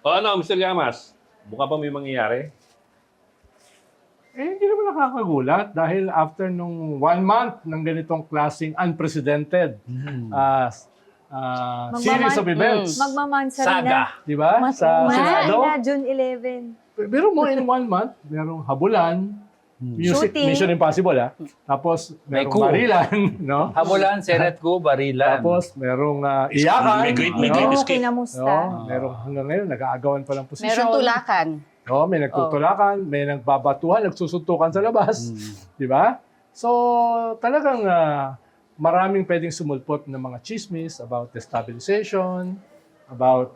O ano, Mr. Llamas? Mukha ba may mangyayari? Hindi naman nakakagulat dahil after nung 1 month ng ganitong klaseng unprecedented series of events. Magmamansari na. Di ba? Sa Senado. Na June 11. Pero more in 1 month, merong habulan, music, Shooting. Mission Impossible, merong May coup. barilan, no? Habulan, Senate ko, barilan. Tapos merong iyakan. May great Oo, escape. kinamusta. Merong hanggang ngayon, nag-aagawan pa ng posisyon. Merong tulakan. May nagtutulakan, may nagbabatuhan, nagsusuntukan sa labas. Di ba? So, talagang maraming pwedeng sumulpot ng mga chismis about destabilization, about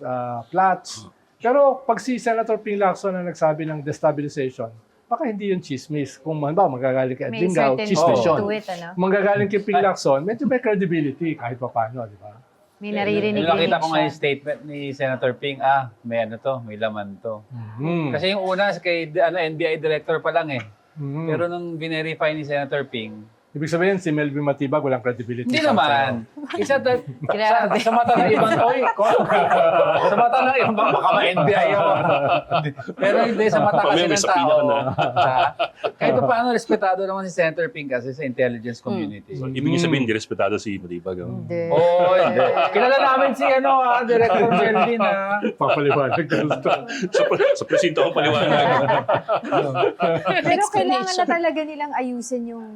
plots. Pero pag si Senator Ping Lacson na nagsabi ng destabilization, baka hindi yung chismis. Kung man ba, magagaling kay May Edlingao, certain chismis yun. to it, ano? Kung magagaling kay Ping Lacson, medyo may credibility kahit pa paano, di ba? May naririnig Nakita ko nga siya. yung statement ni Senator Ping, may ano to, may laman to. Mm. Kasi yung una, kay NBI director pa lang eh. Mm. Pero nung verify ni Senator Ping, Ibig sabihin, si Melvin Matibag walang credibility. hindi sa- naman. Isa Grabe. sa mata ng ibang, sa mata ng ibang, baka ma-NBI ako. Pero hindi sa mata kasi Mamaya may ng sapina tao. ka na. Kahit pa paano, respetado naman si Senator Ping kasi sa intelligence community. So, ibig niyo sabihin, di respetado si Matibag. Oh. Hindi. Oo, hindi. Kilala namin si Director Melvin Papaliwanag ka gusto. Sa presinto ko paliwanag. Pero kailangan na talaga nilang ayusin yung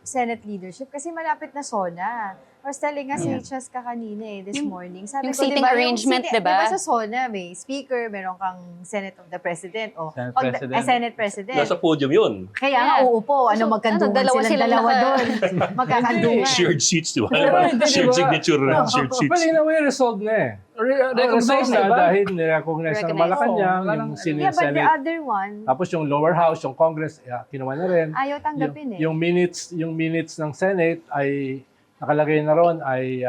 Senate leadership kasi malapit na SONA. I was telling nga si Cheska kanina this morning. Sabi yung ko, seating diba, arrangement, yung diba? sa SONA, may speaker, meron kang Senate of the President, o Senate pag- President. Senate President. Nasa podium yun. Kaya nga, Yeah. uupo. So, Magkandungan dalawa silang silang dalawa naka- doon. Magkakandungan. Shared seats, di ba? Hindi, Shared diba? signature, shared seats. Well, in a way, resolved na eh. Recognize Resolved na ba? dahil nirecognize ng Recognize. Malacanang, Oo, yung senior Yeah, but the Senate. other one, Tapos yung lower house, yung Congress, kinuha na rin. ayaw tanggapin Yung minutes ng Senate ay nakalagay na ron ay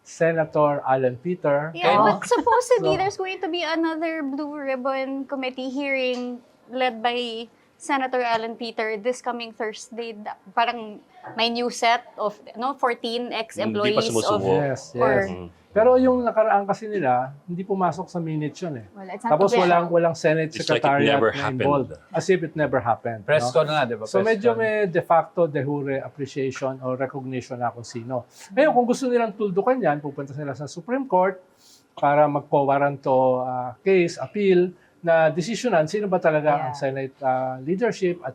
Senator Alan Peter. Yeah, Oh. but supposedly So- there's going to be another Blue Ribbon Committee hearing led by Senator Alan Peter this coming Thursday. Parang may new set of 14 ex-employees Hindi pa of... sumusuko. Yes, yes. Or- Mm. Pero yung nakaraan kasi nila, hindi pumasok sa minutes yun eh. well, it's not Tapos official. walang Senate It's like it Secretariat never na happened. involved. As if it never happened. Press no? con na, di ba? So Press medyo con. may de facto, de jure appreciation or recognition na kung sino. Ngayon, kung gusto nilang tuldukan yan, pupunta sila sa Supreme Court para magpo-waranto case, appeal, na desisyonan sino ba talaga ang Senate leadership at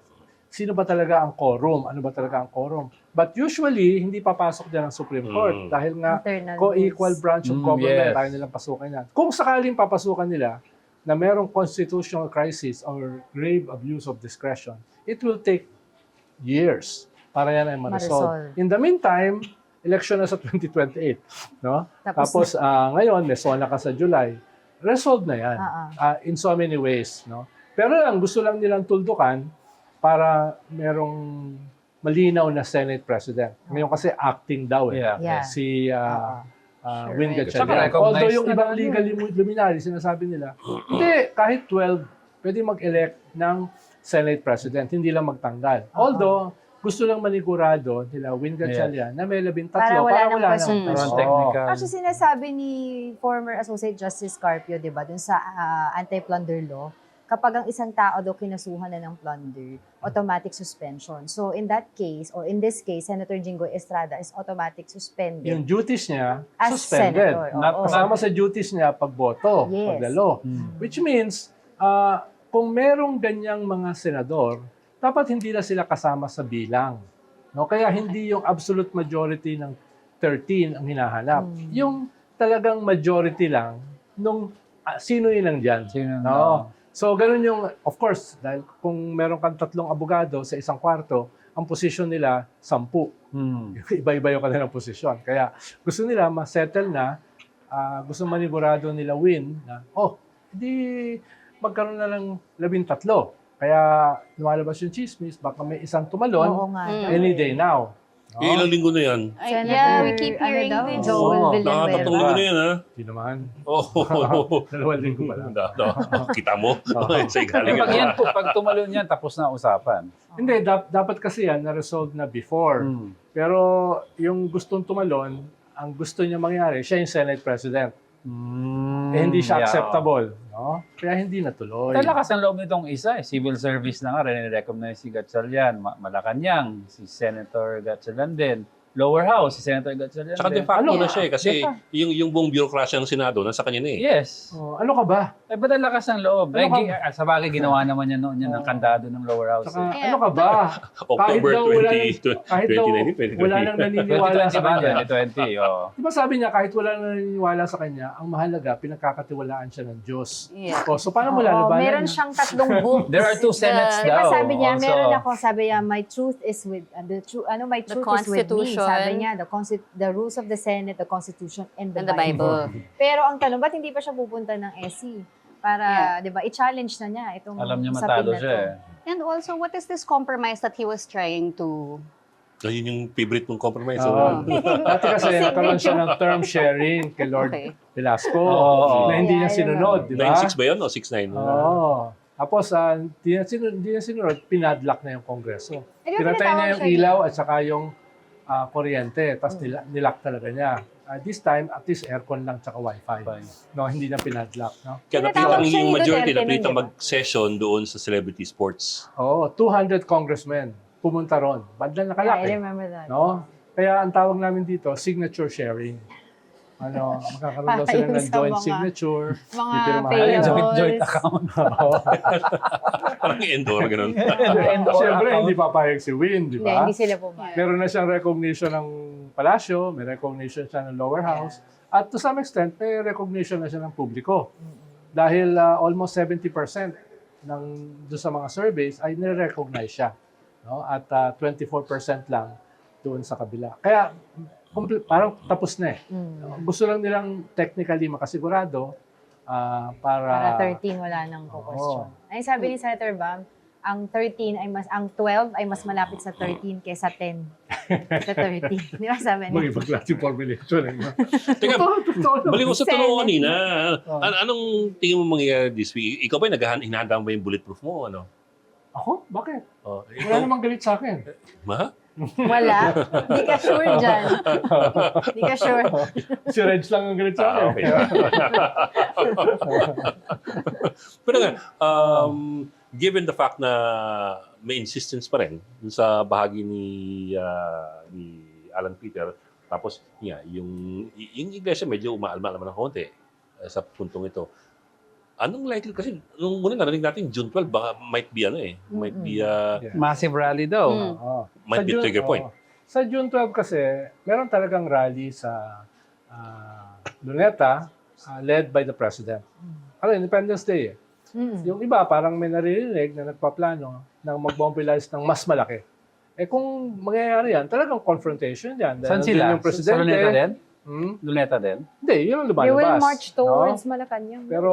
sino ba talaga ang quorum, ano ba talaga ang quorum. But usually, hindi papasok dyan ang Supreme Court dahil nga Internal co-equal rules. branch of government yes. tayo nilang pasukan yan. Kung sakaling papasukan nila na merong constitutional crisis or grave abuse of discretion, it will take years para yan ay ma-resolve. Ma-resolve. In the meantime, election na sa 2028. No? Tapos Ngayon, may SONA ka sa July. Resolve na yan in so many ways. No? Pero lang, gusto lang nilang tuldukan para merong malinaw na Senate President. Ngayon kasi acting daw eh. Yeah. Si Win right. Saka Gatchalian. recognized Although yung na ibang naman legal luminary, sinasabi nila, hindi, kahit 12, pwede mag-elect ng Senate President, hindi lang magtanggal. Although, gusto lang manigurado nila Win Gatchalian na may 13 Para wala ng nang question. Parang Oo. technical. Actually, sinasabi ni former Associate Justice Carpio, di ba, dun sa anti-plunder law, kapag ang isang tao daw kinasuhan na ng plunder, automatic suspension. So, in that case, or in this case, Senator Jinggoy Estrada is automatic suspended. Yung duties niya, As suspended. senator, oo. Kasama sa duties niya pagboto, Yes. paglalo. Which means, kung merong ganyang mga senador, dapat hindi na sila kasama sa bilang. No? Kaya hindi yung absolute majority ng 13 ang hinahanap. Yung talagang majority lang nung sino yun nandyan. Sino No? So, ganun yung, of course, dahil kung meron kang 3 abogado sa isang kwarto, ang posisyon nila 10. Iba-iba yung kanilang posisyon. Kaya gusto nila ma-settle na, gusto manigurado nila win na, hindi magkaroon na ng 13. Kaya lumalabas yung chismis, baka may isang tumalon Oo nga. any day now. No? Ilang linggo na yan. Yeah, we keep hearing daw, this. Joel Oo, Nakatatlong Villanueva. linggo na yan, ha? Hindi naman. Oh. 2 linggo pa lang. Kita mo? Sa galing Pag, yan, pag tumalon yan, tapos na ang usapan. Hindi, dapat kasi yan na-resolve na before. Pero yung gustong tumalon, ang gusto niya mangyari, siya yung Senate President. Hindi siya acceptable. No? No? Kaya hindi natuloy. Talakas ang loob nitong isa, civil service na nga, rin-recognize si Gatchalian, Malacanang, si Senator Gatchalian din. Lower House, si Senator Gatchalian Tsaka de din. facto Ano? na siya eh, kasi De facto. yung buong bureaucrasya ng Senado, nasa kanya na eh. Yes. Ano ka ba? Eh, ba't ang lakas ng loob? Ano Sa bagay, ginawa naman niya noon yan ng kandado ng lower house. Saka, Yeah. ano ka ba? October daw wala 20, kahit daw 2019, 2020. wala nang naniniwala 2020 sa ba? kanya. 2020, oo. Di ba sabi niya, kahit wala nang naniniwala sa kanya, ang mahalaga, pinagkakatiwalaan siya ng Diyos. Yeah. So, paano mo Oo, lalabanan meron niya? siyang tatlong books. There are two senates Di daw. ba sabi niya, also. meron ako, sabi niya, my truth is with, my The truth is with me. Constitution. Sabi niya, the rules of the Senate, the Constitution, and the And the Bible. Bible. Pero ang tanong, ba't hindi pa siya pupunta ng SC? Para, di ba, i-challenge na niya itong Alam niya usapin matalo na siya to. eh. And also, what is this compromise that he was trying to... So, yun yung favorite mong compromise. Oo. oh. Dati kasi nagkaroon siya ng term sharing kay Lord Okay. Velasco Oo. na hindi niya Yeah, I sinunod, di ba? 9-6 ba yun o 6-9? Oo. Tapos, hindi niya sinunod, pinadlock na yung Kongreso. Eh, di ba Pinatay niya yung pinatawag siya ilaw at saka yung kuryente. Tapos nilock talaga niya. This time, at least aircon lang tsaka wifi. No, hindi na pinadlock. No? Kaya Tinatawag napilitang siya yung ni majority, Duterte nun, napilitang di ba? mag-session doon sa celebrity sports. Oo, 200 congressmen pumunta ron. Bandang Yeah, I nakalaki. remember that. No? Kaya ang tawag namin dito, signature sharing. Magkakaroon daw Para sila yung ng sa joint mga- signature. Mga pipirmahan. payables. Joint account. Oo. Parang endor, ganun. Siyempre, hindi papayag si Win, di Hindi, ba? hindi sila pumayag. Meron na siyang recognition ng palasyo, may recognition siya ng lower house, at to some extent, may recognition na siya ng publiko. Dahil almost 70% ng doon sa mga surveys ay nire-recognize siya. No? At 24% lang doon sa kabila. Kaya parang tapos na eh. Gusto lang nilang technically makasigurado Para 13 wala nang question. Ay sabi ni Senator Bam, ang 12 ay mas malapit sa 13 kaysa 10 sa 13. Di ba sabi niya? Mag-ibang klase formulation. Eh, no? Teka, balik ko sa tanong ko Senate. kanina. Anong tingin mo mangyayari this week? Ikaw ba hinahanda mo ba yung bulletproof mo? Ano? Ako? Bakit? Oh, Wala ikaw, namang galit sa akin. ma? Wala. Hindi ka sure dyan. Hindi ka sure. Si Reg lang ang galit sa akin. Okay. Pero nga, given the fact na may insistence pa rin dun sa bahagi ni Alan Peter, tapos yung iglesia medyo umaalma naman ng konti sa puntong ito. Anong likely? Kasi nung muna narinig natin, June 12, baka might be might be Massive rally daw. Oo. might be trigger point. Sa June 12 kasi, meron talagang rally sa Luneta led by the President. Independence Day eh. Yung iba, parang may naririnig na nagpaplano ng mag-mobilize ng mas malaki. Eh kung mangyayari yan, talagang confrontation yan. Saan Dahil sila? nandun yung Presidente. Sa Luneta din? Hmm? Luneta din? Hindi, yun ang lumalabas. You will march towards no? Malacanang. Pero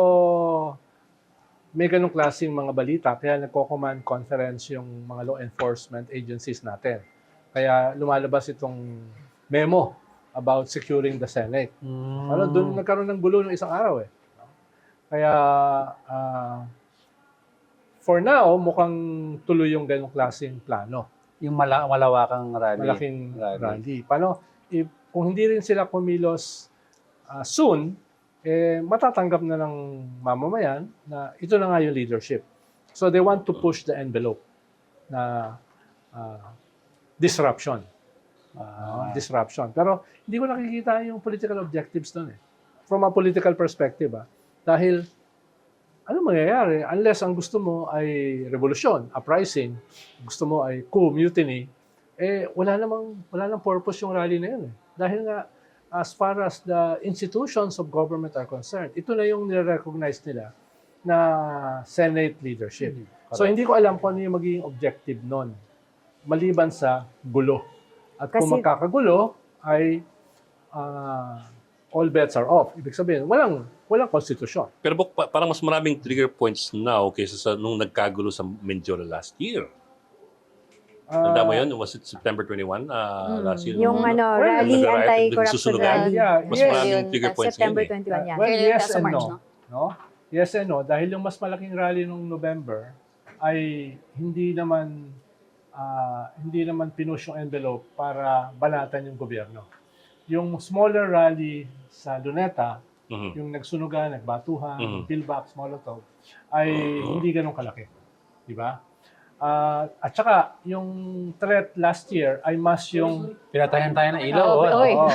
may ganong klaseng mga balita, kaya nagko-command conference yung mga law enforcement agencies natin. Kaya lumalabas itong memo about securing the Senate. Doon nagkaroon ng gulo ng isang araw eh. Kaya for now, mukhang tuloy yung ganong klaseng plano. Yung malawakang rally. Malaking rally. Paano, kung hindi rin sila kumilos soon, matatanggap na ng mamamayan na ito na nga yung leadership. So they want to push the envelope na disruption. Disruption. Pero hindi ko nakikita yung political objectives doon eh. From a political perspective. Dahil ano mangyayari? Unless ang gusto mo ay revolusyon, uprising, gusto mo ay coup, mutiny, wala namang purpose yung rally na yun eh. Dahil nga, as far as the institutions of government are concerned, ito na yung nire-recognize nila na Senate leadership. So hindi ko alam kung ano yung magiging objective nun, maliban sa gulo. At kung Kasi- magkakagulo, ay all bets are off. Ibig sabihin, walang konstitusyon. Pero parang mas maraming trigger points now kaysa sa nung nagkagulo sa Mindoro last year. Tanda mo yun? Was it September 21 last year? Yung Nung- rally, nag-riot, anti-corruption nagsusunugan. rally. Yeah, Mas yes. maraming Yun, trigger points September ngayon 21 yan. Well, Kailan yes sa and March, no. No? Yes and no. Dahil yung mas malaking rally nung November ay hindi naman pinush yung envelope para banatan yung gobyerno. Yung smaller rally sa Luneta Mhm. yung nagsunugan, nagbatuhan, Mhm. pillbox, molotov, ay hindi ganun kalaki. Di ba? At saka, yung threat last year ay mas yung... Pinatayan tayo ng ilaw. Oo, oh. oy. Oo,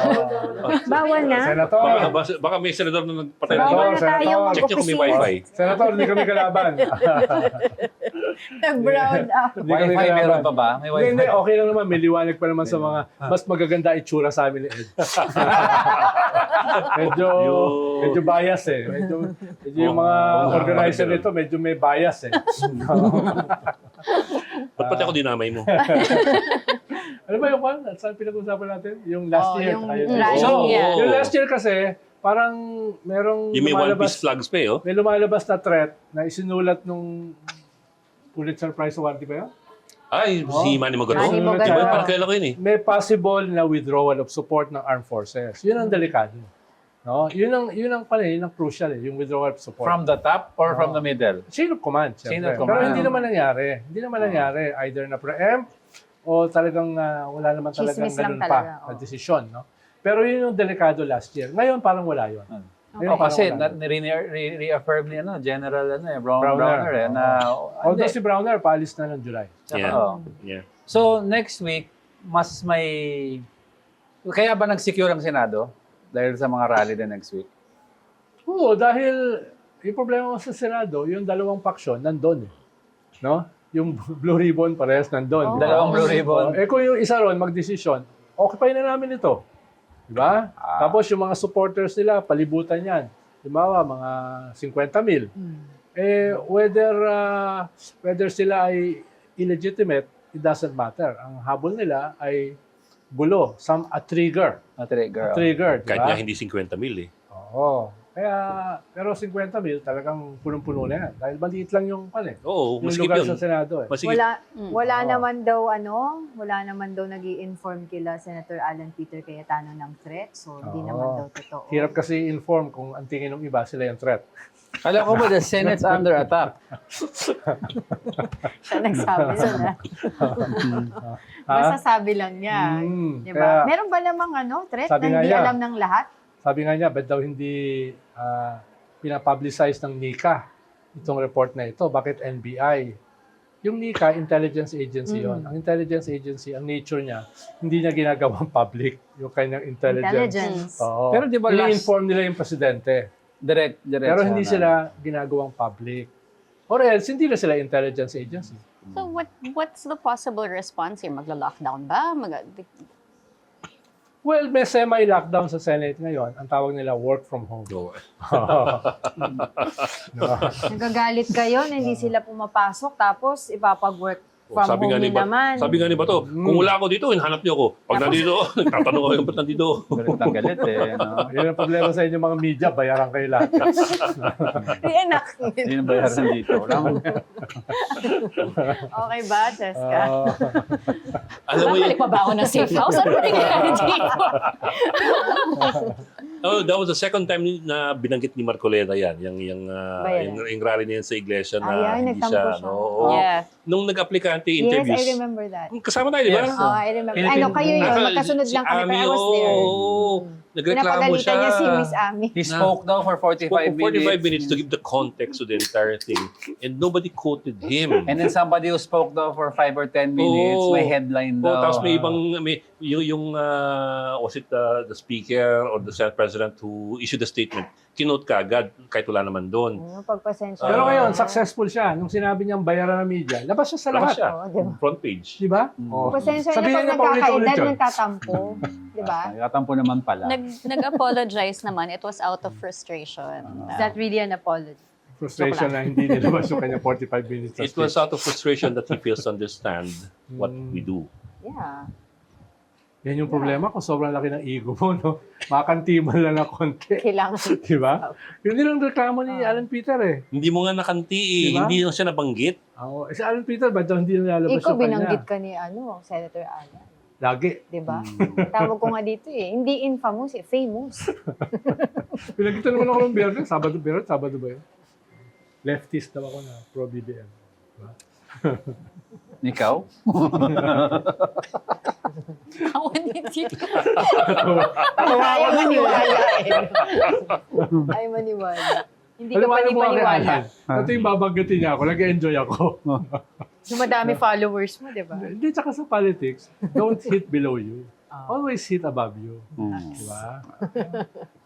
Bawal na. Senator, Baka may senador na nagpatay Senator, Bawal na tayo Senator. Check nyo kung may wifi. Senator, hindi kami kalaban. Nag-brown out. Hindi kami Wi-Fi kalaban. meron pa ba? May Hindi, Wi-Fi. hindi, okay lang naman. May liwanag pa naman sa mga mas magaganda itsura sa amin ni Ed. medyo, medyo bias eh. Medyo yung mga organizer nito, medyo may bias eh. Ba't pati ako dinamay mo? Ano ba yung kwan? Saan pinag-usapan natin? Yung last year. Yung Ayun. rally, Oo. yeah. Yung last year kasi, parang merong Yung may One lumalabas, Piece flags pa eh, oh. may lumalabas na threat na isinulat nung Pulitzer Prize Award, di ba yun? Ay, si Manny Mogato. Manny Mogato. Diba? Parang kailan ko yun eh. May possible na withdrawal of support ng armed forces. Yun ang delikado. No? Yun ang crucial yung withdrawal of support. From the top or from the middle? Chain of command, syempre. Chain of Pero command. hindi naman nangyari. Hindi naman nangyari. Either na preempt o talagang wala naman talagang Chismis lang ganun talaga, pa na oo. desisyon. No? Pero yun yung delikado last year. Ngayon parang wala yun. Ngayon, parang Kasi wala. reaffirm ni General Browner eh, na Although si Browner, paalis na ng July. Yeah. Oo. Yeah. So next week mas may kaya ba nag-secure ang Senado dahil sa mga rally din next week? Oo, dahil yung problema mo sa Senado, yung dalawang paksyon, nandun eh. No? Yung Blue Ribbon, parehas nandun. Oh. Dalawang Blue Ribbon. Kung yung isa ron magdesisyon, occupy na namin ito. Diba? Tapos yung mga supporters nila, palibutan yan. Diba, mga 50,000. Whether sila ay illegitimate, it doesn't matter. Ang habol nila ay gulo, a trigger. Na-trigger. A trigger, diba? Kahit nga hindi 50 mil eh. Oo. Kaya, pero 50,000 talagang punong-puno na yan. Dahil maliit lang yung Oo, yung masikip lugar yun. sa Senado eh. Masikip. Wala Oo. wala naman daw nag-i-inform kila Senator Alan Peter Cayetano ng threat. So, hindi Oo. naman daw totoo. Hirap kasi inform kung ang tingin ng iba sila yung threat. Alam ko ba the Senate's under attack? Siya nagsabi na. Basta sabi lang niya. Diba? Kaya, Meron ba namang threat Sabi na nga hindi niya. alam ng lahat? sabi nga niya, ba't daw hindi pinapublicize ng NICA itong report na ito? Bakit NBI? Yung NICA, intelligence agency yon. Ang intelligence agency, ang nature niya, hindi niya ginagawang public yung kanyang intelligence. Oo. Pero di ba last- ini-inform nila yung presidente. Direct Pero hindi sila ginagawang public. Or else, hindi na sila intelligence agency. So what's the possible response here? Magla-lockdown ba? Well, may semi-lockdown sa Senate ngayon. Ang tawag nila work from home. Oo. Nagagalit kayo na hindi sila pumapasok tapos ipapag-work from home din naman. Sabi nga ni Bato, kung wala ako dito, hinahanap niyo ako. Pag nandito, nagtatanong ako yung ba't nandito. Galit na galit eh. No? Yan ang problema sa inyo mga media, bayaran kayo lahat. Reenactment. Hindi na bayaran dito. Wala mo. Okay ba, Cheska? Alam mo Babalik pa ba ako ng safe house? Ano ba nangyayari dito? that was the second time na binanggit ni Marcoleta yan. Yung rally niya sa iglesia na Ayan, hindi nagtampo siya. siya. No? Yeah. Nung nag-aplikante Yes, interviews. I remember that. Kasama tayo, di ba? Yes. I remember. Philippine- Kayo yun. Magkasunod lang kami. Pero I was there. Nagreklamo siya. Pinapagalitan niya si Miss Ami. He spoke daw for 45 For 45 minutes. minutes to give the context to the entire thing. And nobody quoted him. And then somebody who spoke daw for 5 or 10 minutes, Oo. may headline Oh, daw. tapos may ibang, was it the speaker or the Senate President who issued the statement? Kinote ka agad, kahit wala naman doon. Pagpasensya. Pero ngayon, successful siya. Nung sinabi niyang bayaran ng media, labas siya sa Labas lahat. siya, Oo, diba? front page. Di ba? Oh. Pasensya na Sabihin pag niya pa ulit-ulit nagkakaedad yun. nagtatampo. Di ba? Nagtatampo naman pala. Nag-apologize naman. It was out of frustration. Is that really an apology? Frustration na hindi nilabas yung kanya 45 minutes. It was out of frustration that he fails to understand what we do. Yeah. Yan yung problema kung sobrang laki ng ego mo, no? Makantiman lang ng konti. Kailangan. Di ba? Yun din ang reklamo ni Alan Peter eh. Hindi mo nga nakanti eh. Diba? Hindi lang siya nabanggit. Si Alan Peter, ba't daw hindi nilalabas Ikaw yung kanya? binanggit ka ni Senator Alan. Lagi. Di ba? Tawag ko nga dito eh. Hindi infamous eh. Famous. Pinagkita naman ako ng Biyernes. Sabado ba yun? Leftist daw ako na pro-BBM. Diba? Ikaw? Ako hindi. Ayaw maniwala eh. Ayaw maniwala. Hindi ka Alam mo kay panipaniwala. Alan, ito yung babanggitin niya ako, nag-enjoy ako. Yung madami followers mo, di ba? Hindi, tsaka sa politics, don't hit below you. Always hit above you. Di ba?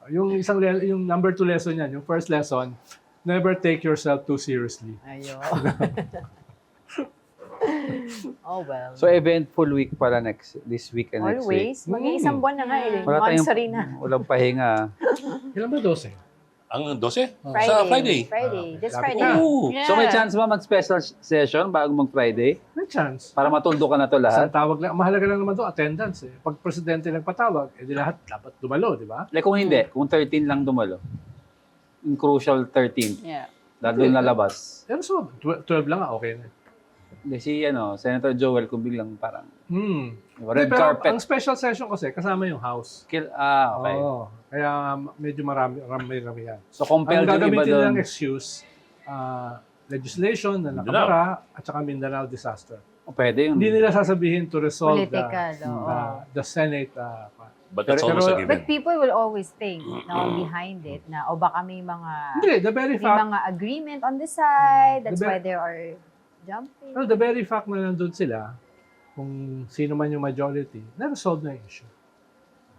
Yung yung number 2 lesson yan, yung first lesson, never take yourself too seriously. Ayun. Oh well. So, eventful week pala this week and next week. Always. Mag-iisang buwan na nga eh. Wala tayong, Monthsary na. walang pahinga. Ilan ba 12? Ang 12? Friday. Sa Friday. Friday. This Lapit Friday. na. Oo. Yeah. So, may chance ba mag-special session bago mag-Friday? May chance. Para matundo ka na to Isang lahat? tawag lang, mahalaga lang naman to attendance eh. Pag presidente nagpatawag, edi lahat dapat dumalo, di ba? Like kung hindi, kung 13 lang dumalo. Yung crucial 13. Yeah. Dahil doon lalabas. Pero so, 12 lang okay na. Hindi si Senator Joel kung biglang parang red Pero carpet. ang special session kasi, kasama yung House. Okay. Oo. Kaya medyo marami yan. So Ang compelled yung iba gagamitin doon. nilang excuse, legislation na nakabara at saka Mindanao disaster. Pwede yun. Hindi nila sasabihin to resolve Political, oo. the Senate. But that's Pero- almost a pero- given. But people will always think na behind it na o baka may mga Hindi, the very may fact, mga agreement on the side. That's The why they are jumping. well, the very fact na nandun sila, kung sino man yung majority, na-resolve na yung issue.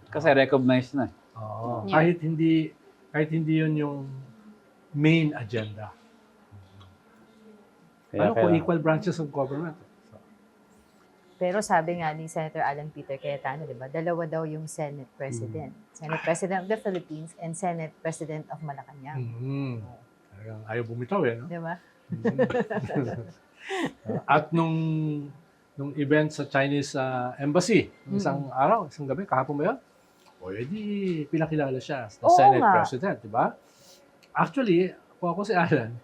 Kasi recognized na. Oo. Yeah. Kahit hindi yun yung main agenda. Kaya, Ano ko equal branches of government? Pero sabi nga ni Senator Alan Peter Cayetano, di ba, dalawa daw yung Senate President. Senate President of the Philippines and Senate President of Malacanang. Talagang ayaw bumitaw eh. No? Di ba? At nung event sa Chinese Embassy, isang araw, isang gabi, kahapon ba yun? O edi, pinakilala siya as the Oo Senate nga. President, di ba? Actually, kung ako si Alan,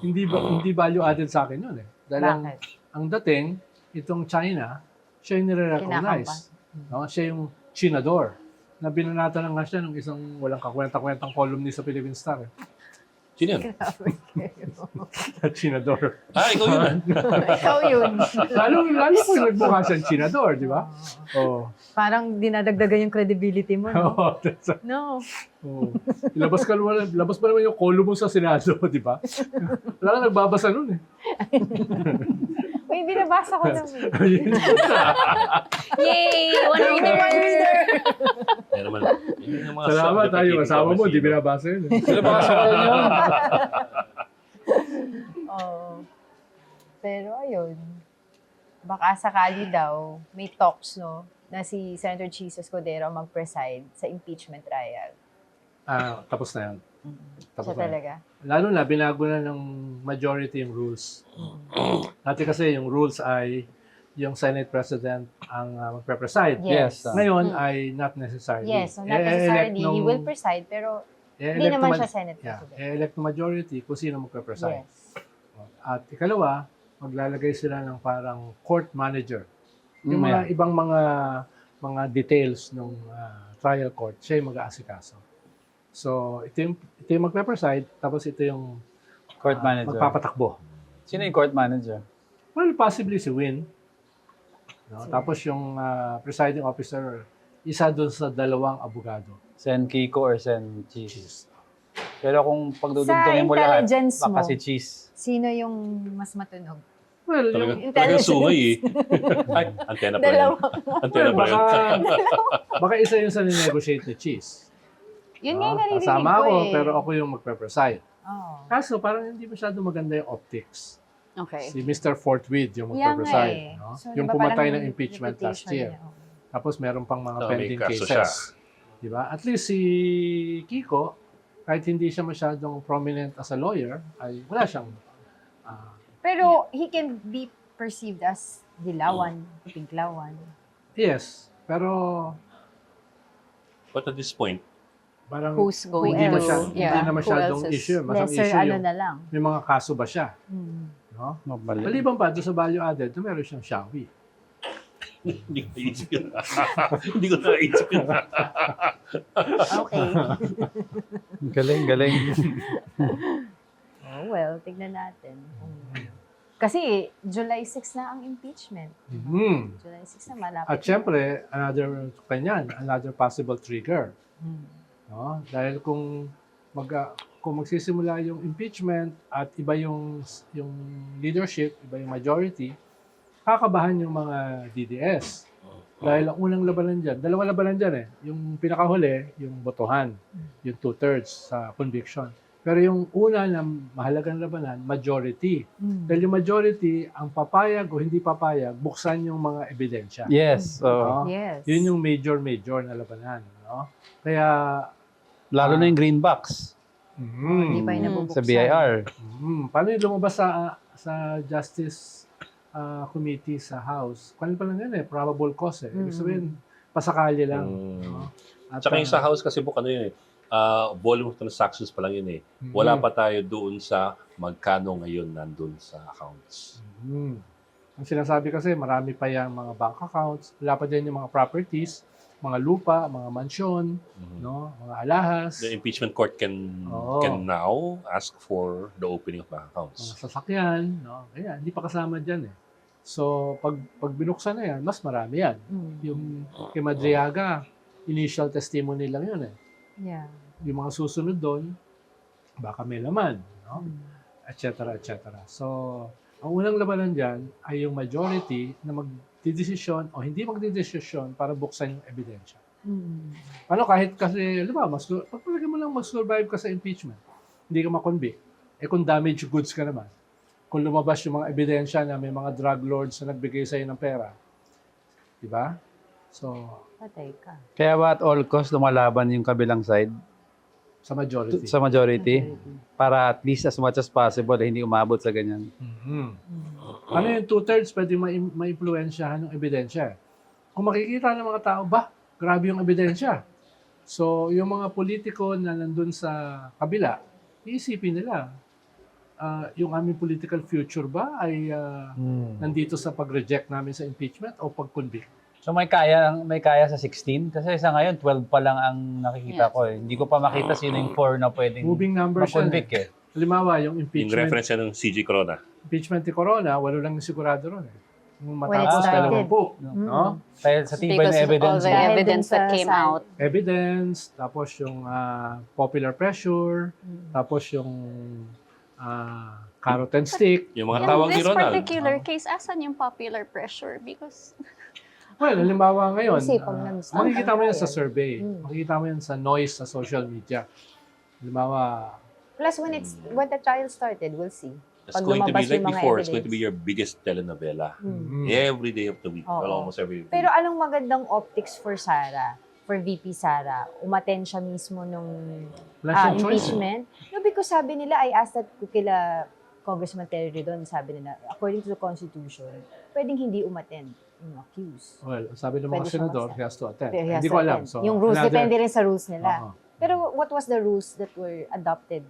hindi value added sa akin yun eh. Dahil Bakit? ang dating, itong China, siya yung nire-recognize. No? Siya yung chinador. Na binanata na nga siya ng isang walang kakwenta-kwentang columnist sa Philippine Star. Eh. Sino yun? Chinador. Ikaw yun. Ikaw yun. Lalo po nagmukha siyang chinador, di ba? Oo. Parang dinadagdagan yung credibility mo, no? Oo, that's a- No. oo. Labas ba naman yung column mo sa Senado, di ba? Wala ka nagbabasa nun eh. Uy, binabasa ko lang eh. Ayun. Yay! One reader! Yan naman. Yun yung mga Salamat tayo, self-deprecating kasama mo, kasi, di no? binabasa yun eh. Sila ba sa yun? Oo. Pero ayun, baka sakali daw, may talks, no, na si Senator Chis Escudero mag-preside sa impeachment trial. Tapos na yan. Tapos Siya na yan. talaga. Lalo na, binago na ng majority yung rules. Dati kasi yung rules ay yung Senate President ang magpe-preside. Yes. Ngayon ay not necessarily. Yes, so not necessarily, he will preside, pero hindi naman siya Senate President. elect ng majority kung sino magpe-preside. Yes. At ikalawa, maglalagay sila ng parang court manager. Yung Mm, mga ibang mga details ng trial court, siya yung mag-aasikaso. So, ito yung magpe-preside, tapos ito yung Court manager. magpapatakbo. Sino yung court manager? Well, possibly si Win. No? Tapos yung presiding officer, isa doon sa dalawang abogado. Sen Kiko or Sen Cheese? Pero kung pagdudugtungin Sa mo lahat, intelligence baka mo, si Cheese. sino yung mas matunog? Well, Talagang Intelligence. sungay eh. Ay, antena pa rin. Dalawa. Antena pa rin. baka isa yung sa negotiate ni Cheese. Yun nga yung naririnig Kasama ko ako, eh. pero ako yung magpe-preside. Oo. Kaso parang hindi masyado maganda yung optics. Okay. Si Mr. Fortwith yung Yan nga magpe-preside. eh. No? So, Yung diba pumatay parang ng impeachment last reputation year. niya, oo. Tapos meron pang mga May pending kaso cases. siya. Di ba? At least si Kiko, kahit hindi siya masyadong prominent as a lawyer, ay wala siyang Pero he can be perceived as dilawan, pinklawan. yes. Pero But at this point, parang Who's going hindi, else? hindi na Who masyadong else is- issue. Masang Lesser issue ano yung na lang. may mga kaso ba siya. No? Mabali. Maliban pa doon sa value added, meron siyang Xiaomi. hindi ko naisip yun. Hindi ko naisip yun. Okay. Galing, galing. Oh, well, tignan natin. Kasi July 6 na ang impeachment. Mhm. July 6 na malapit. At syempre, another possible trigger. No? Dahil kung magsisimula yung impeachment at iba yung leadership, iba yung majority, kakabahan yung mga DDS. Dahil ang unang labanan dyan, dalawang labanan dyan eh. Yung pinakahuli, yung botohan, yung 2/3 sa conviction. Pero yung una na mahalagang labanan, majority. Dahil yung majority, ang papayag o hindi papayag, buksan yung mga ebidensya. Yes. So, No? Yes. Yun yung major na labanan. No? Kaya, lalo na yung green box Hindi pa yung nabubuksan. sa BIR. paano yung lumabas sa Justice Committee sa House? Kung pa lang yan probable cause eh. Ibig sabihin, pasakali lang. No? At, Tsaka yung sa house kasi book ano yun volume of transactions pa lang yun eh. Wala pa tayo doon sa magkano ngayon nandun sa accounts. Ang sinasabi kasi, marami pa yung mga bank accounts, wala pa din yung mga properties, mga lupa, mga mansyon, no, mga alahas, The impeachment court can now ask for the opening of bank accounts. mga sasakyan, no. Kaya hindi pa kasama diyan eh. So pag binuksan na yan, mas marami yan. Yung kay Madriaga, initial testimony lang yun eh. Yeah. Yung mga susunod doon, baka may laman, no? Et cetera, et cetera. So, ang unang labanan dyan ay yung majority na magdidesisyon o hindi magdidesisyon para buksan yung ebidensya. Ano kahit kasi, di ba, pagpalagay mo lang mag-survive ka sa impeachment, hindi ka makonvict. Eh kung damaged goods ka naman, kung lumabas yung mga ebidensya na may mga drug lords na nagbigay sa'yo ng pera, di ba? So, Patay ka. Kaya ba at all cost lumalaban yung kabilang side sa majority. sa majority para at least as much as possible hindi umabot sa ganyan. Ano yung 2/3 pwede ma-impluensyahan ng ebidensya. Kung makikita ng mga tao, grabe yung ebidensya. So, yung mga politiko na nandun sa kabila, iisipin nila, yung aming political future ba ay nandito sa pag-reject namin sa impeachment o pag-convict? So may kaya sa 16 kasi sa ngayon 12 pa lang ang nakikita ko eh. Hindi ko pa makita sino yung 4 na pwedeng Moving numbers yan. ma-convict eh. Halimbawa, yung Yung impeachment, reference yan ng CG Corona. impeachment ni Corona, 8 lang yung sigurado ron eh. Yung When it matapos, started. 20. No? Dahil sa tibay Because na of all evidence. the Dahil evidence dun that sa came side. out. Evidence, tapos yung popular pressure, tapos yung carrot and stick. Yung mga In tawag ni this Ronald. particular case, asan yung popular pressure? Because Well, halimbawa ngayon, Kasi pag nag-start makikita mo yan ang sa trial. survey. Makikita mo yan sa noise sa social media. Halimbawa, Plus, when the trial started, we'll see. It's Pag going to be lumabas like yung mga before, it's going to evidence. be your biggest telenovela. mm, Every day of the week. Oo. Well, almost every week. Pero anong magandang optics for Sara? For VP Sara? Umattend siya mismo nung wala siyang choice. impeachment? No, because sabi nila, I asked that kila Congressman Terry Redon, sabi nila, according to the Constitution, pwedeng hindi umattend yung accused. Well, sabi ng mga Pwede siyang senador, mag-start. he has to attend. Pero he has Hindi to ko alam. attend. So, yung rules, another- depende rin sa rules nila. Oo. Pero what was the rules that were adopted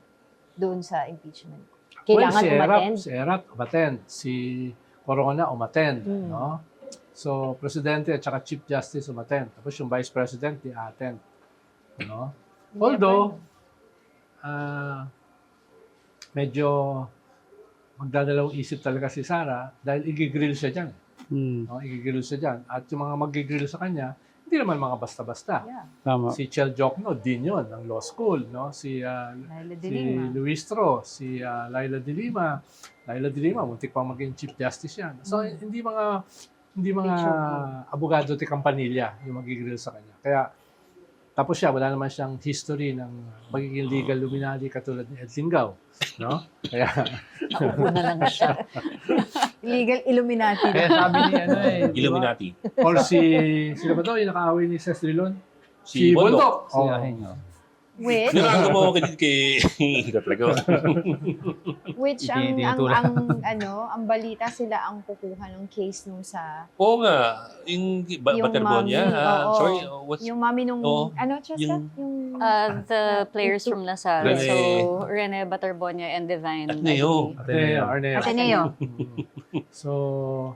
doon sa impeachment? Well, Kailangan umattend? si Erap umattend. Si Corona umattend. Mm. No? So, Presidente at saka Chief Justice umattend. Tapos yung Vice President, di attend. No? Although, medyo magdadalawang isip talaga si Sara dahil igigrill siya dyan. No? Igigrill siya dyan. At yung mga magigrill sa kanya, hindi naman mga basta-basta. Yeah. Tama. Si Chel Jokno, din yun, ng law school. No? Si Laila de si Lima. Luis Tro, si Laila de Lima. Laila de Lima, muntik pang maging Chief Justice yan. So, hindi mga abogado de Campanilla yung magigrill sa kanya. Kaya, tapos siya, wala naman siyang history ng magiging legal luminary katulad ni Ed Lingao. No? Kaya, naupo na lang siya. Illegal Illuminati. Kaya sabi ni ano eh. di ba? Illuminati. or sino ba to, yung nakaaway ni Ses Drilon? Si Bondok. Si Ahing, oh. Which, Nirago mo kay talaga. ang balita sila ang kukuha ng case nung sa, Oo nga. Yung Yung Baterbonia. mami, oo. Sorry, what's... yung mami nung, Oo. Cheska? Yung- Yung, The players from Lasal. Rene. So, Rene Baterbonia and Divine. Ateneo. Arneo. Ateneo. So,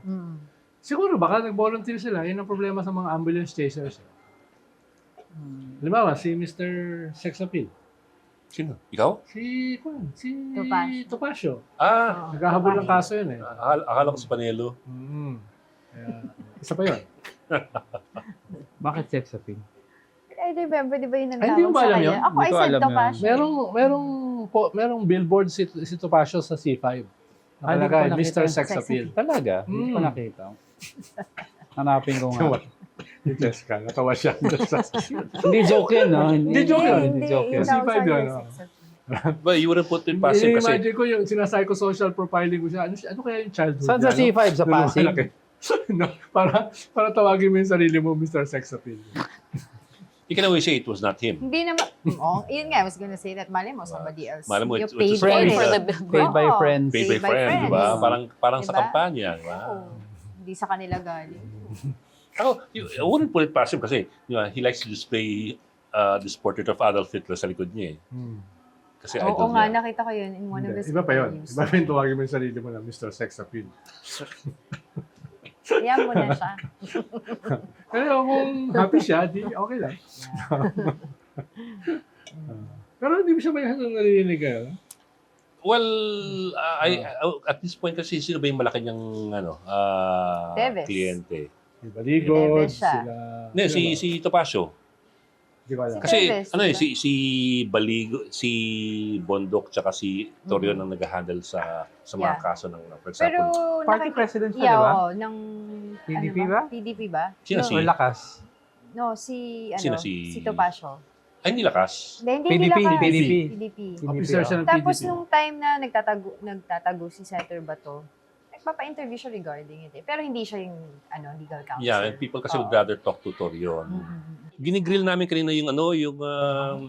Mm. siguro baka nag-volunteer sila. Yun ang problema sa mga ambulance chasers. Halimbawa, si Mr. Sex Appeal. Sino? Ikaw? Si Topacio. Topacio. Ah, Naghahabol ng kaso yun eh. akala ko si Panelo. Kaya, isa pa yun. Bakit sex appeal? I remember, di ba yung Ay, hindi nagtawag mo ba sa alam kanya? yun? Ako, Hindi I ko said alam to yun. Passion. Merong billboard si Topacio sa C5. Hindi ko Nakalagay, pa nakita Mr. yung Sex sex Appeal. Talaga? Hindi ko Mm. nakita. Hanapin ko nga. Yung Jessica, natawa siya. Hindi joke yun, no? Hindi joke yun. Hindi joke yun. Yung tawag C5 sa yun, kanya, oh. sex appeal. But you wouldn't put it past him kasi Imagine ko yung sinapsychosocial profiling ko siya. Ano kaya yung childhood Saan sa niya, C5? Sa no? Pasig? Lumalaki. No, para tawagin mo yung sarili mo, Mr. Sex Appeal. you can always say it was not him. Hindi naman, yun nga, I was gonna say that, mali mo, somebody else. Malay mo, You it's paid a for friend. it. For the bill. Paid by Oo. friends. Paid by friend, di ba? friends. Parang sa Diba? kampanya, di ba? Oo. Hindi sa kanila galing. Ako, I wouldn't put it past him kasi he likes to display this portrait of Adolf Hitler sa likod niya eh. Kasi Oo idol nga, niya. nakita ko yun in one of the Iba pa yun. interviews. Iba pa yung tawagin mo yung sarili mo na Mr. Sex Appeal. Yan mo na siya. Pero kung happy siya, di okay lang. Pero hindi mo siya may hanggang narinig kayo. Well, at this point kasi sino ba yung malaki niyang Teves. kliyente? Si Baligod, Teves siya. sila... Hindi, si Topacio. Hindi ko alam. Si Kasi Teves, ano diba? si Baligo, si Bondok tsaka si Torio nang nag-handle sa mga Yeah. kaso ng for Pero, example. Party president siya, yeah, di ba? oo, ng... PDP ano ba? PDP ba? Sino no, si- Or lakas? No, si, Sino si si- Topacio. Ay, hindi lakas. Hindi PDP, nila ka- PDP. PDP. Officer siya ng Tapos PDP. nung time na nagtatago si Senator Bato, nagpapa-interview siya regarding it eh. Pero hindi siya yung legal counsel. Yeah, and people kasi Oo. would rather talk to Torio. Ginigrill namin kanina yung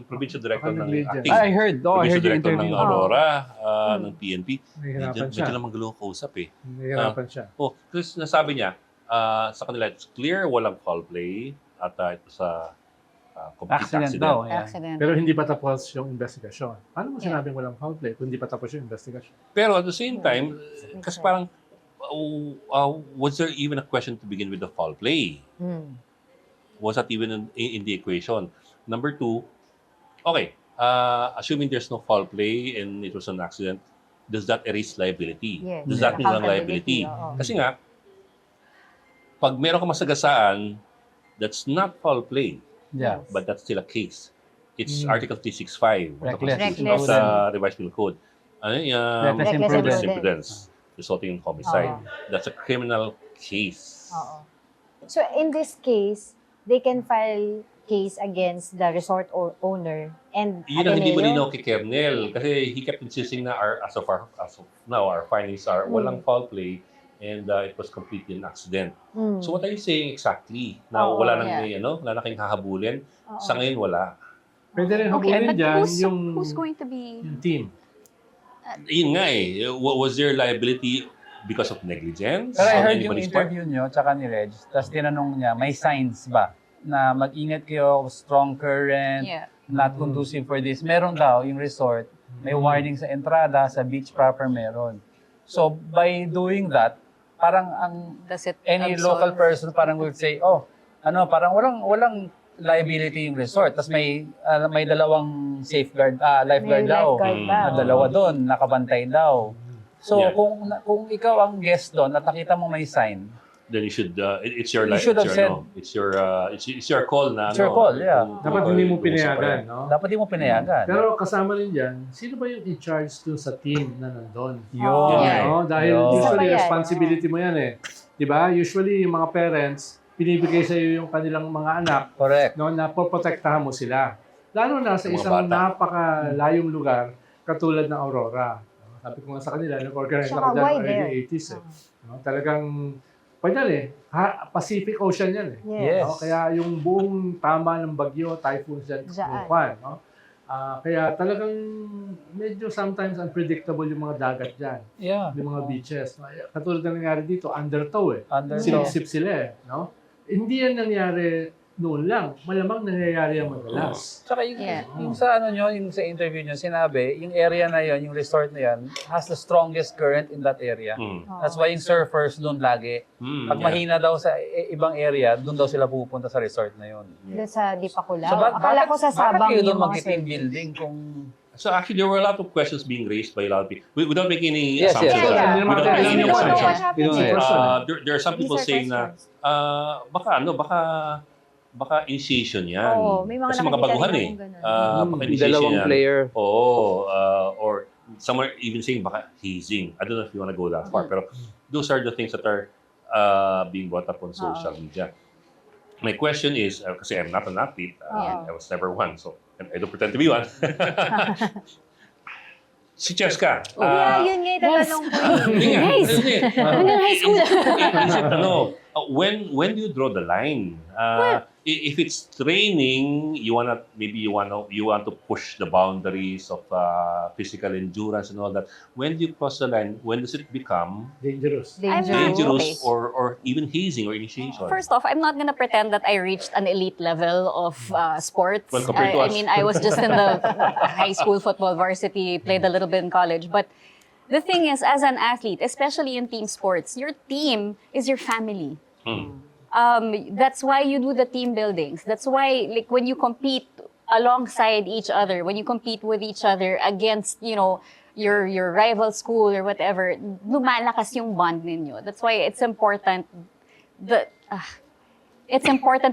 provincial director ng Nag-lead acting. I heard. Oh, I Provincial heard yung director ng interview. Aurora, ng PNP. Nahihirapan Medyo siya. lang magulo ang kausap eh. Nahihirapan siya. Oh, kasi nasabi niya, sa kanila, it's clear, walang foul play, at ito sa complete Accident accident. daw. Yeah. Accident. Pero hindi pa tapos yung investigation. Paano mo Yeah. sinabing walang foul play kung hindi pa tapos yung investigation? Pero at the same time, Makes kasi sense. parang, was there even a question to begin with the foul play? Was that even in the equation? Number two, okay, assuming there's no foul play and it was an accident, does that erase liability? Yes. Does that mean walang liability? Oo. Kasi nga, pag meron ka masagasaan, that's not foul play, Yeah. but that's still a case. It's Article 365 of the Reckless Constitution of Reckless. the Revised Penal Code. Ano yung Reckless imprudence. imprudence resulting in homicide. Oo. That's a criminal case. Oo. So in this case, they can file case against the resort owner and Yun ang hindi Ateneo. malinaw kay Kernel kasi he kept insisting na as of now, our findings are walang foul play and it was completely an accident. Mm. So what are you saying exactly? Na Oo, wala nang yeah. wala na kayong hahabulin? Oo. Sa ngayon wala. Pwede rin Okay, habulin but dyan who's going to be... yung team. Yun nga eh. Was there liability because of negligence? Pero I on heard yung anybody's part? interview nyo, tsaka ni Reg, tapos tinanong niya, may signs ba na mag-ingat kayo, strong current, Yeah. not conducive for this. Meron daw yung resort, may warning sa entrada, sa beach proper meron. So, by doing that, parang Does it any absolve? local person parang would say, parang walang liability yung resort. Tapos may dalawang safeguard, lifeguard May daw. lifeguard Mm. ba? Na dalawa doon, nakabantay daw. So, Yeah. kung ikaw ang guest doon at nakita mo may sign, Then you should it's your You life. should have said- It's your call na It's your call, yeah. Dapat hindi mo pinayagan, no? dapat di mo pinayagan. Pero kasama rin dyan, sino ba yung in-charge dun sa team na nandun? Yun. Yeah. No? Dahil Yun. usually Isa pa yan, responsibility mo yan eh. 'Di ba? Usually yung mga parents, binibigay sa iyo yung kanilang mga anak, Correct. no, na poprotektahan mo sila. Lalo na sa Mga isang bata. napakalayong lugar katulad ng Aurora. Sabi ko nga sa kanila, nag-organize Tsaka ako dyan wide early there. 80s eh. No? Talagang, pwede eh. Pacific Ocean yan eh. Yes. No? Kaya yung buong tama ng bagyo, typhoons dyan, Dyan. Juan, no? Kaya talagang medyo sometimes unpredictable yung mga dagat dyan, Yeah. yung mga beaches. Katulad na nangyari dito, undertow eh. Under Silip-sip sila eh. No? Hindi yan nangyari noon lang. Malamang nangyayari yan madalas. Tsaka yung, Yeah. yung sa yung sa interview nyo, sinabi, yung area na yon, yung resort na yan, has the strongest current in that area. Mm. That's why yung surfers doon lagi. Mm, Pag yeah. mahina daw sa ibang area, doon daw sila pupunta sa resort na yon. Doon sa Dipakulaw. So, Akala ko sa Sabang bakit kayo yung doon mga mag-team survey. building kung So actually, there were a lot of questions being raised by a lot of people without making any Yes, assumptions. yes. Yeah, yeah. Without making any We don't know assumptions. what happens. You don't know. There are some people These are saying na baka initiation yan. Oo, may mga Kasi nakikita magkabaguhan rin eh. akong ganun. Baka initiation Dalawang yan. player. Oo. Or some are even saying baka hazing. I don't know if you want to go that far. Pero those are the things that are being brought up on social media. My question is, kasi I'm not an athlete, I was never one, so I don't pretend to be one. Si Cheska. Yun nga yung tatanong ko. Guys! Hanggang high school. When do you draw the line? If it's training, you want to push the boundaries of physical endurance and all that. When do you cross the line? When does it become Dangerous. dangerous Okay. or even hazing or initiation? First off, I'm not gonna pretend that I reached an elite level of sports. Well, compared to I us. mean, I was just in the high school football varsity, played a little bit in college. But the thing is, as an athlete, especially in team sports, your team is your family. That's why you do the team buildings. That's why, like, when you compete alongside each other, when you compete with each other against, your rival school or whatever, lumalakas yung bond ninyo. That's why it's important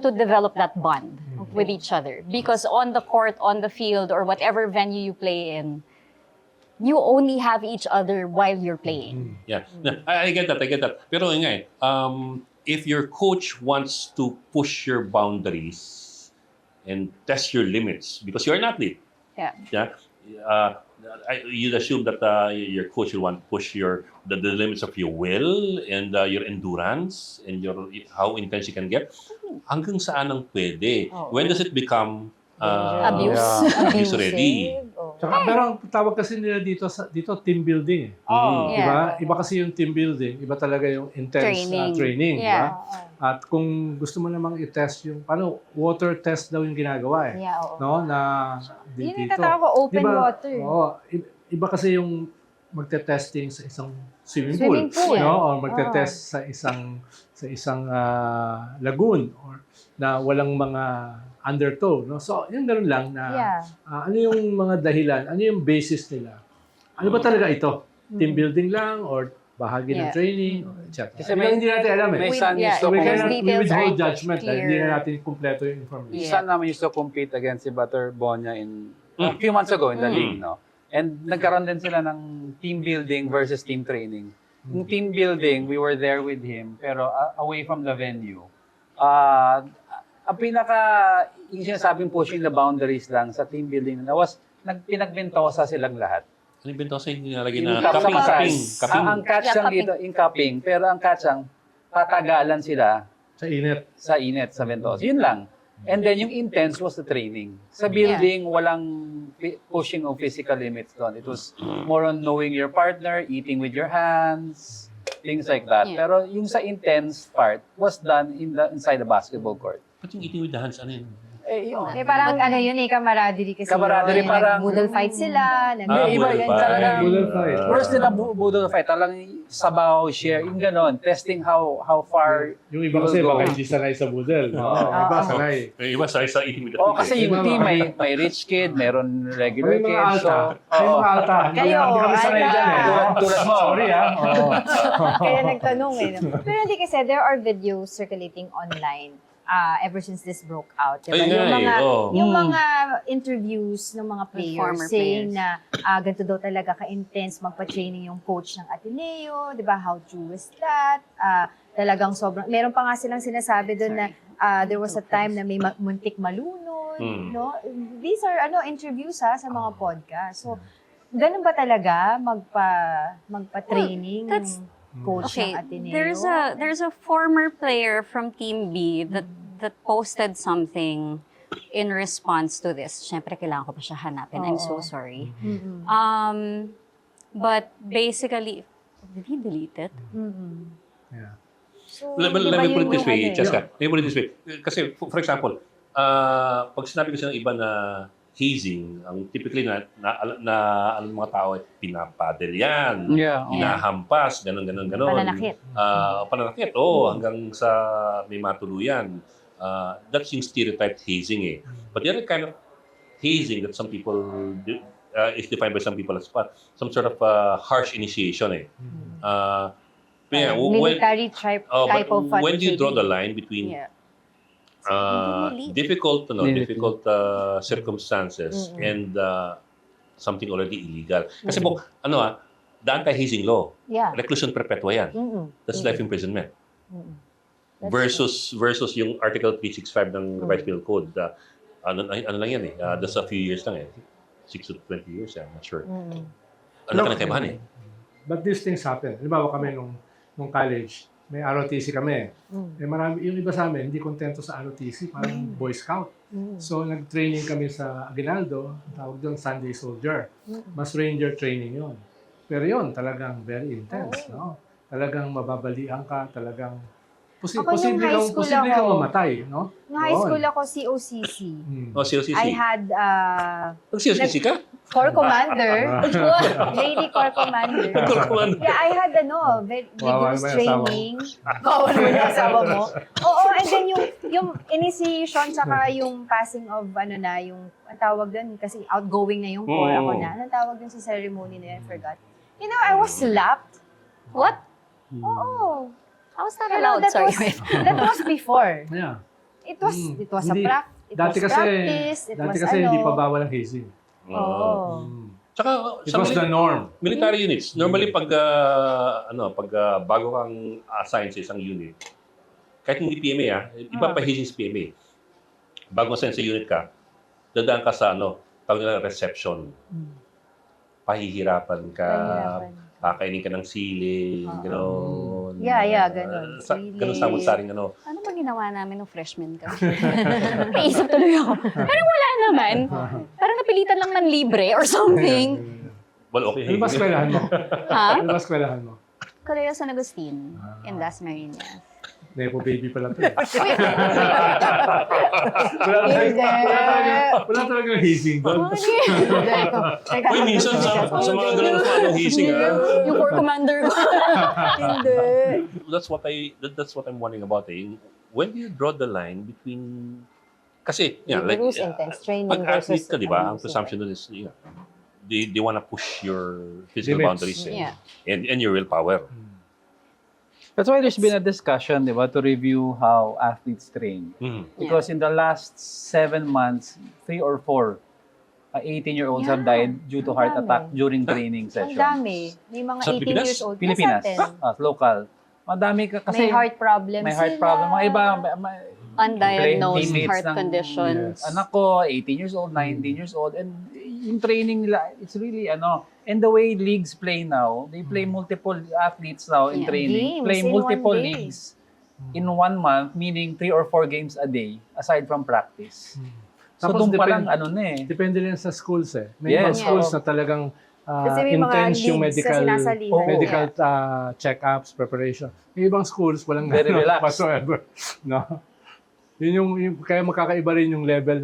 to develop that bond with each other. Because on the court, on the field, or whatever venue you play in, you only have each other while you're playing. Yeah, no, I get that. Pero nga if your coach wants to push your boundaries and test your limits, because you're an athlete, Yeah. you'd assume that your coach will want to push the limits of your will and your endurance and how intense you can get. Hanggang saan ang pwede? When does it become Abuse. abuse already? Tsaka, pero ang tawag kasi nila dito team building eh. Mm. Yeah. Diba? Iba kasi yung team building, iba talaga yung intense training, Yeah. diba? At kung gusto mo namang i-test yung water test daw yung ginagawa eh. Yeah, oo. No, na Yun yung dito. tatawag ko, open Diba? water. Oo, iba kasi yung magte-testing sa isang swimming Swimming pool. no? Or magte-test sa isang lagoon or na walang mga undertow, no? So, yung ganoon lang na Yeah. ano yung mga dahilan, ano yung basis nila? Ano ba talaga ito? Team building lang or bahagi ng Yeah. training or etc. Kasi Hindi natin alam eh. may son used to So, we those cannot details withhold aren't judgment dahil hindi clear. na natin kumpleto yung information. Yung son namin used to compete against si Butter Bonya a few months ago in the league, no? And nagkaroon din sila ng team building versus team training. Yung team building, we were there with him, pero away from the venue. Ang yung sinasabing pushing the boundaries lang sa team building na pinagbentosa silang lahat. Ano yung bento sa nilalagay na Yung cup sa cupping? massage. Ang catch lang cupping. dito, yung cupping. Pero ang catch lang, tatagalan sila Sa init. sa init, sa ventosa. Yun lang. And then yung intense was the training. Sa building, walang pushing of physical limits doon. It was more on knowing your partner, eating with your hands, things like that. Yeah. Pero yung sa intense part was done inside the basketball court. Ba't yung eating with the hands? Ano yun? Parang yun camaraderie kasi. Camaraderie, yun. parang- Budol fight sila. Budol Iba fight. yan talaga. Budol fight. Worse din ang budol fight. Talagang sabaw, share, yung ganon. Testing how far Yung iba kasi you will go. baka hindi sanay sa budel. No? Oo. Iba sanay. Yung iba sa eating with the Oh, feet. kasi yung team may rich kid, meron regular May mga kid. alta. May mga alta. Kayo, Hindi kami sanay alta. dyan eh. Tulad mo. Sorry ah. Oo. Kaya nagtanong eh. No? Pero hindi kasi, there are videos circulating online ever since this broke out. Diba? Ay, Yung mga interviews ng mga players former saying players. na ganito daw talaga ka-intense magpa-training yung coach ng Ateneo, di ba? How true is that? Talagang sobrang, meron pa nga silang sinasabi doon na there was a time na may muntik malunod, no? These are interviews sa mga podcast. So, ganun ba talaga magpa-training that's- yung coach Okay, ng Ateneo? there's a former player from Team B that posted something in response to this. Siyempre, kailangan ko pa siya hanapin. I'm so Oo. sorry. Mm-mm. But basically, did he delete it? Mm-mm. Yeah. So, Let di ba me put it yun this yung way, ano eh? Cheska. Let me put it this way. Kasi, for example, pag sinabi ko sa iba na hazing, ang typically na alam ng mga tao, pinapadel yan, Yeah. hinahampas, ganon. Pananakit. Pananakit, hanggang sa may matuluyan. That's yung stereotyped hazing eh. But the other kind of hazing that some people is defined by some people as some sort of harsh initiation eh. Yeah, Military type but of when do you draw the training. line between Yeah. difficult Really? difficult circumstances and something already illegal? Kasi the anti-hazing law, Yeah. reclusion perpetua yan. That's life imprisonment. That's Versus yung Article 365 ng Revised Penal Code. Ano lang yan eh. That's a few years lang eh. 6 to 20 years, I'm not sure. Ano ka nagkaibahan eh. But these things happen. Halimbawa kami nung college, may ROTC kami. Eh marami, yung iba sa amin, hindi kontento sa ROTC, parang Boy Scout. So nag-training kami sa Aguinaldo, tawag doon Sunday Soldier. Mas Ranger training yon. Pero yon talagang very intense. No? Talagang mababalian ka, talagang Ako nung posible high kang school posible kang ako. mamatay. No? Nung high Yun. school ako, COCC. Oh, COCC. I had COCC ka? Corps Commander. Lady Corps Commander. Yeah, I had Wawa rigorous naman yung asawa training. Bawal mo yung asawa mo. Oo, and then yung initiation tsaka yung passing of yung ang tawag doon kasi outgoing na yung corps ako na. Anong tawag doon sa ceremony na yun? I forgot. You know, I was slapped. What? Oo. How is that Pero allowed? that Sorry. was before. Yeah. It was a Hindi. practice. Dati kasi hindi pa bawal ang hazing. Oo. Tsaka It was the norm. military units, normally pag bago kang assign sa isang unit, kahit hindi PMA iba pa hazing sa PMA. Bago assign sa unit ka, dadaan ka sa tawag nila reception. Pahihirapan ka, kakainin ka ng sili, gano'n. Yeah, gano'n. Gano'n samot-saring Ano ba ginawa namin nung freshman ka? Naisip tuloy ako. Parang wala naman. Parang napilitan lang ng libre or something. Well, okay. Ano ba eskwelahan mo? Ha? Ano ba eskwelahan mo? Colegio San Agustin in Las Marinas. Nepo baby pala to. Wala talagang hazing doon. Uy, minsan sa mga ganun anong hazing Yung Corps Commander ko. Hindi. That's what I'm wondering about eh. When do you draw the line between kasi Rigorous intense training pag athlete versus ka, di ba? Ang abuse, presumption doon is they want to push your physical Limits. boundaries Yeah. and your willpower. That's why there's been a discussion, di ba, to review how athletes train. Because in the last 7 months, 3 or 4 18-year-olds have died due to heart Ang dami. attack during training Ang sessions. dami. May mga Sa 18 Pilipinas? years old. Pilipinas, Sa atin. local. Madami ka kasi May heart problems may heart sila. problem. Mga iba, Undiagnosed teammates heart ng- conditions. anak ko, 18 years old, 19 years old, and yung training nila, it's really, and the way leagues play now, they play multiple athletes now in Yeah. training, Games play in multiple 1 day. leagues in 1 month, meaning 3 or 4 games a day, aside from practice. So Tapos doon pa lang, depende- Depende rin sa schools eh. May Yes. mga schools Yeah. na talagang Kasi may mga intense yung leagues medical na sinasalihan. medical check-ups, preparation. May ibang schools, walang Very ganun relaxed. whatsoever. No? Yun yung kaya magkakaiba rin yung level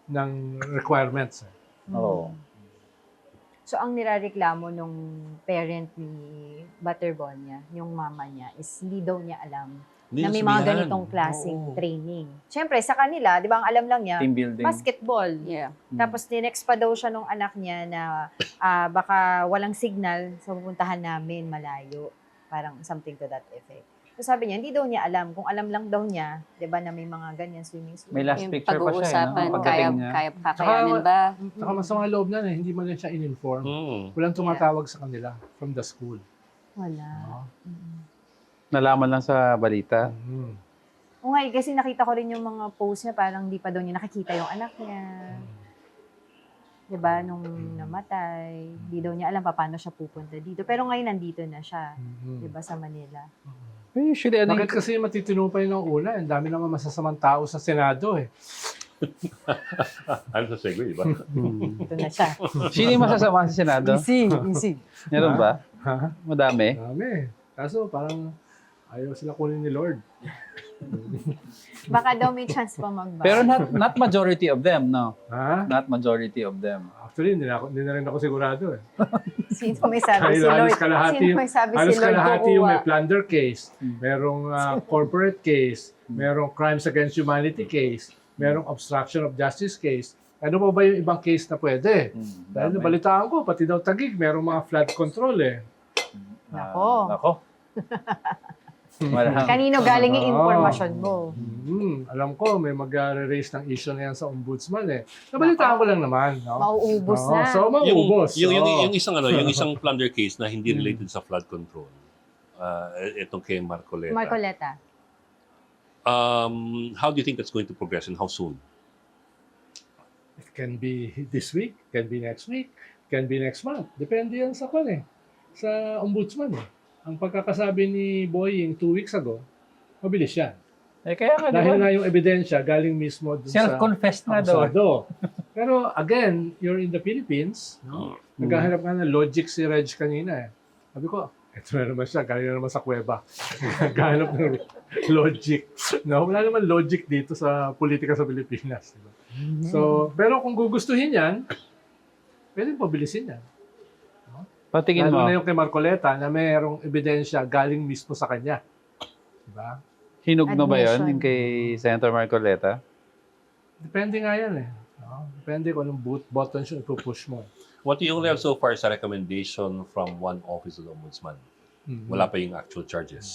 ng requirements. Oo. So, ang nirareklamo nung parent ni Butterbonia, yung mama niya, is hindi daw niya alam na may mga ganitong klaseng training. Siyempre, sa kanila, di ba, ang alam lang niya, Team building. basketball. Yeah. Tapos, tinext pa daw siya nung anak niya na baka walang signal sa pupuntahan namin malayo. Parang something to that effect. So, sabi niya, hindi daw niya alam. Kung alam lang daw niya, di ba, na may mga ganyan swimming school. May last Yung picture pa siya, pag-uusapan, no? kaya Pagdating niya. kakayanin ba? Saka masama loob na hindi mo rin siya in-inform. Walang tumatawag sa kanila from the school. Wala. Nalaman lang sa balita. O nga, kasi nakita ko rin yung mga post niya, parang di pa daw niya nakikita yung anak niya. Diba, nung namatay, di daw niya alam pa paano siya pupunta dito. Pero ngayon, nandito na siya. Diba, sa Manila. Usually, Bakit kasi matitino pa yun ng una? Ang dami naman masasamang tao sa Senado eh. Ano sa segue, di ba? Ito na siya. sino yung masasama sa Senado? Easy. Meron ba? Ha? Madami. Dami. Kaso parang ayaw sila kunin ni Lord. Baka daw may chance pa magbago. Pero not majority of them, no? Ha? Not majority of them. Actually, hindi na rin ako sigurado eh. Sino may sabi Dahil si Lord? halos kalahati, Sino may sabi si halos Lord kalahati yung may kukuha? plunder case, merong corporate case, merong crimes against humanity case, merong obstruction of justice case. Ano pa ba yung ibang case na pwede? Dahil Dami. nabalitaan ko, pati daw Taguig, merong mga flood control eh. Nako. Nako. Marami. Kanino galing yung impormasyon mo? Alam ko, may mag-raise ng issue na yan sa ombudsman eh. Nabalitaan ko lang naman. No? Mauubos Oo, na. So, mauubos. Yung isang yung isang plunder case na hindi related sa flood control. Itong kay Marcoleta. Marcoleta. How do you think that's going to progress and how soon? It can be this week, can be next week, can be next month. Depende yan sa sa ombudsman eh. Ang pagkakasabi ni Boying 2 weeks ago, mabilis yan. Kaya nga, Dahil diba? nga yung ebidensya galing mismo dun Self-confessed sa na daw. akusado. Pero again, you're in the Philippines, no? Naghahanap ka ng logic si Reg kanina eh. Sabi ko, ito na naman siya, galing na naman sa kuweba. Naghahanap ng logic. No? Wala naman logic dito sa politika sa Pilipinas. Diba? So, pero kung gugustuhin yan, pwedeng pabilisin yan. Patingin Lalo mo, na yung kay Marcoleta na mayroong ebidensya galing mismo sa kanya. Diba? hinog na ba yun Admission. yung kay Senator Marcoleta? Depende nga yan eh. No? Depende kung anong button siya ipupush mo. What you only have so far is a recommendation from one office of the ombudsman. Mhm. Wala pa yung actual charges.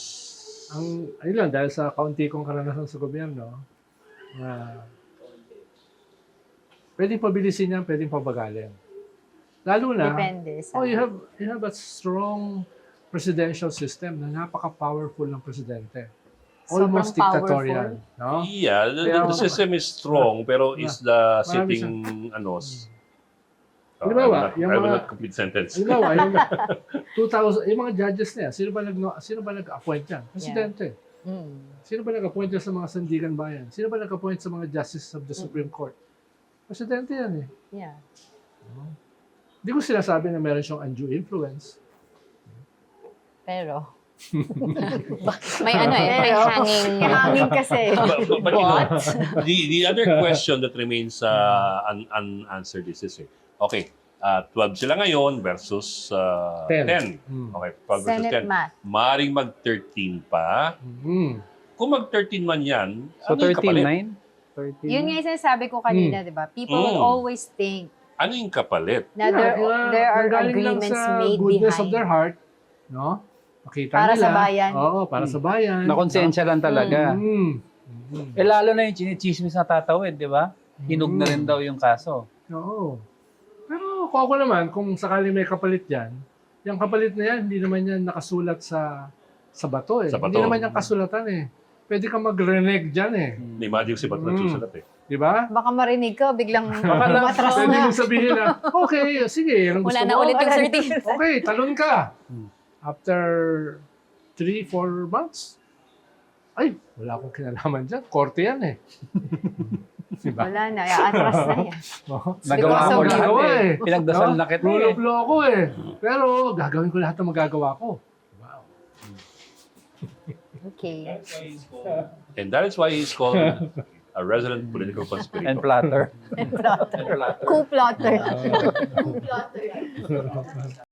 Ayun lang, dahil sa kaunti kong karanasan sa gobyerno, pwedeng pabilisin yan, pwedeng pabagalin. Lalo na, Depende sa... you have a strong presidential system na napaka-powerful ng presidente. Sobrang Almost dictatorial. No? Yeah, the system is strong, pero is the sitting, Halimbawa, I yung will mga- not complete sentence. Halimbawa, yung 2,000, yung mga judges na yan, sino ba nag-appoint yan? Presidente. Sino ba nag-appoint yan sa mga sandigan bayan? Sino ba nag-appoint sa mga justices of the Supreme Court? Presidente yan eh. Yeah. Hindi ko sinasabi na meron siyang undue influence. Pero... May may hanging. Hangin kasi. But you know, the other question that remains unanswered is this. Okay, 12 sila ngayon versus 10. 10. Okay, 12 versus Senate 10. math. Maring mag-13 pa. Kung mag-13 man yan, So, ano yung kapalit? 13-9? 13? Yun nga yung sinasabi ko kanina, di ba? People will always think Ano yung kapalit? na there are nanggaling lang agreements sa made goodness of behind. their heart, no? Makita Para nila. sa bayan. Oo, para sa bayan. Nakonsensya lang talaga. Mm. Lalo na yung chinichismis na tatawid, di ba? Hinog na rin daw yung kaso. Oo. Pero kung ako naman, kung sakaling may kapalit yan, yung kapalit na yan, hindi naman yan nakasulat sa bato eh. Sa bato. Hindi naman yan kasulatan eh. Pwede kang mag-renege dyan eh. Imagine si Bato nagsusulat eh. Di ba? Baka marinig ka, biglang Pwede matras na. mong sabihin na, okay, sige, anong gusto Wala na mo? ulit yung certificate. Okay, talon ka. After 3-4 months, ay, wala akong kinalaman dyan. Korte yan eh. Diba? Wala na, atras na yan. Oh, Nagawa Because mo of lahat you. eh. Pinagdasal na kita Rule eh. of law ako eh. Pero gagawin ko lahat ng magagawa ko. Wow. Okay. And that is why he's called a resident political conspirator. And platter. Coup plotter. Coup plotter.